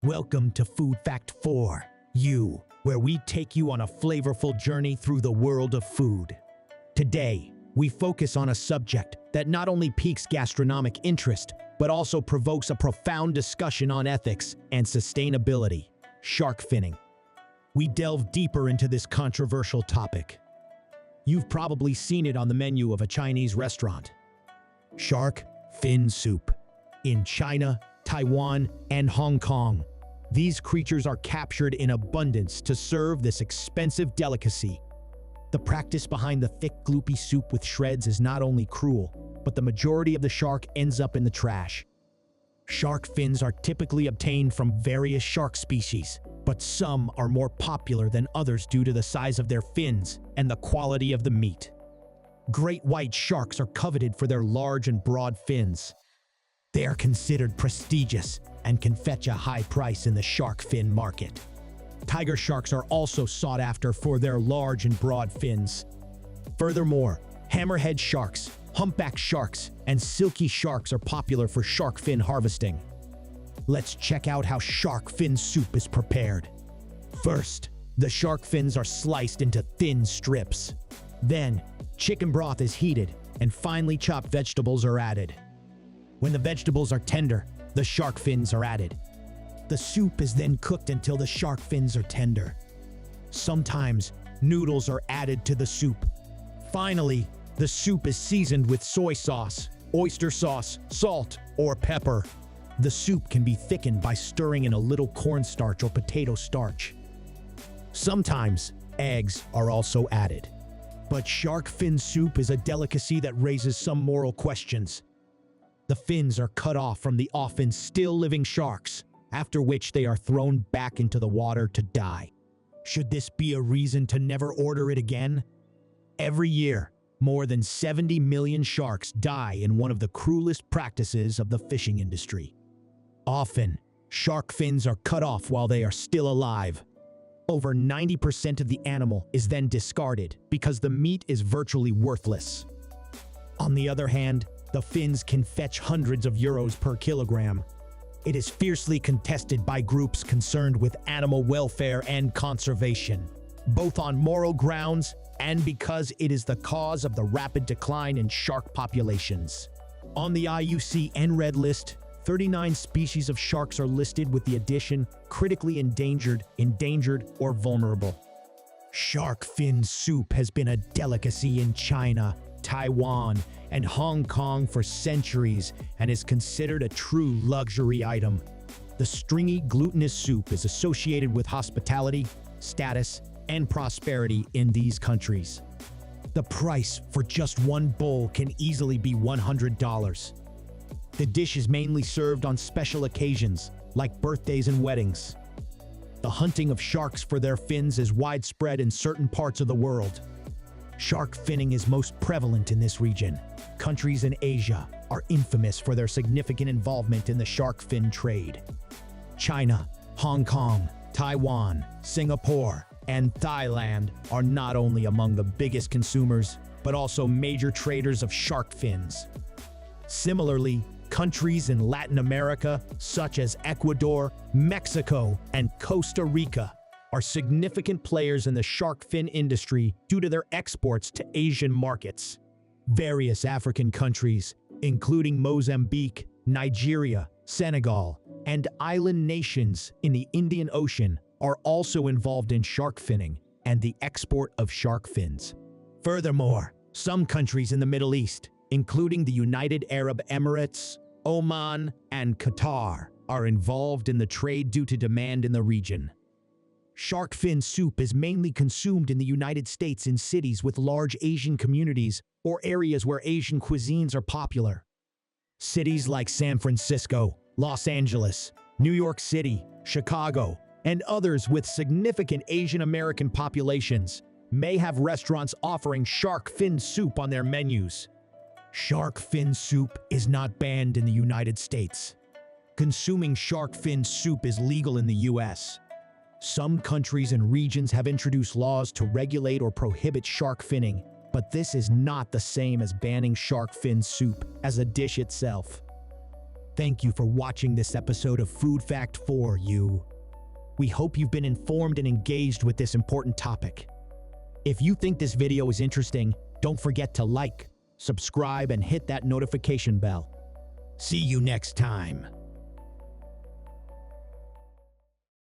Welcome to Food Fact for You, where we take you on a flavorful journey through the world of food. Today, we focus on a subject that not only piques gastronomic interest, but also provokes a profound discussion on ethics and sustainability: shark finning. We delve deeper into this controversial topic. You've probably seen it on the menu of a Chinese restaurant. Shark fin soup. In China, Taiwan, and Hong Kong, these creatures are captured in abundance to serve this expensive delicacy. The practice behind the thick, gloopy soup with shreds is not only cruel, but the majority of the shark ends up in the trash. Shark fins are typically obtained from various shark species, but some are more popular than others due to the size of their fins and the quality of the meat. Great white sharks are coveted for their large and broad fins. They are considered prestigious and can fetch a high price in the shark fin market. Tiger sharks are also sought after for their large and broad fins. Furthermore, hammerhead sharks, humpback sharks, and silky sharks are popular for shark fin harvesting. Let's check out how shark fin soup is prepared. First, the shark fins are sliced into thin strips. Then, chicken broth is heated, and finely chopped vegetables are added. When the vegetables are tender, the shark fins are added. The soup is then cooked until the shark fins are tender. Sometimes, noodles are added to the soup. Finally, the soup is seasoned with soy sauce, oyster sauce, salt, or pepper. The soup can be thickened by stirring in a little cornstarch or potato starch. Sometimes, eggs are also added. But shark fin soup is a delicacy that raises some moral questions. The fins are cut off from the often still living sharks, after which they are thrown back into the water to die. Should this be a reason to never order it again? Every year, more than 70 million sharks die in one of the cruelest practices of the fishing industry. Often, shark fins are cut off while they are still alive. Over 90% of the animal is then discarded because the meat is virtually worthless. On the other hand, the fins can fetch hundreds of euros per kilogram. It is fiercely contested by groups concerned with animal welfare and conservation, both on moral grounds and because it is the cause of the rapid decline in shark populations. On the IUCN Red List, 39 species of sharks are listed with the addition critically endangered, or vulnerable. Shark fin soup has been a delicacy in China, Taiwan, and Hong Kong for centuries and is considered a true luxury item. The stringy, glutinous soup is associated with hospitality, status, and prosperity in these countries. The price for just one bowl can easily be $100. The dish is mainly served on special occasions, like birthdays and weddings. The hunting of sharks for their fins is widespread in certain parts of the world. Shark finning is most prevalent in this region. Countries in Asia are infamous for their significant involvement in the shark fin trade. China, Hong Kong, Taiwan, Singapore, and Thailand are not only among the biggest consumers, but also major traders of shark fins. Similarly, countries in Latin America, such as Ecuador, Mexico, and Costa Rica, are significant players in the shark fin industry due to their exports to Asian markets. Various African countries, including Mozambique, Nigeria, Senegal, and island nations in the Indian Ocean, are also involved in shark finning and the export of shark fins. Furthermore, some countries in the Middle East, including the United Arab Emirates, Oman, and Qatar, are involved in the trade due to demand in the region. Shark fin soup is mainly consumed in the United States in cities with large Asian communities or areas where Asian cuisines are popular. Cities like San Francisco, Los Angeles, New York City, Chicago, and others with significant Asian American populations may have restaurants offering shark fin soup on their menus. Shark fin soup is not banned in the United States. Consuming shark fin soup is legal in the US. Some countries and regions have introduced laws to regulate or prohibit shark finning, but this is not the same as banning shark fin soup as a dish itself. Thank you for watching this episode of Food Fact for You. We hope you've been informed and engaged with this important topic. If you think this video is interesting, don't forget to like, subscribe, and hit that notification bell. See you next time.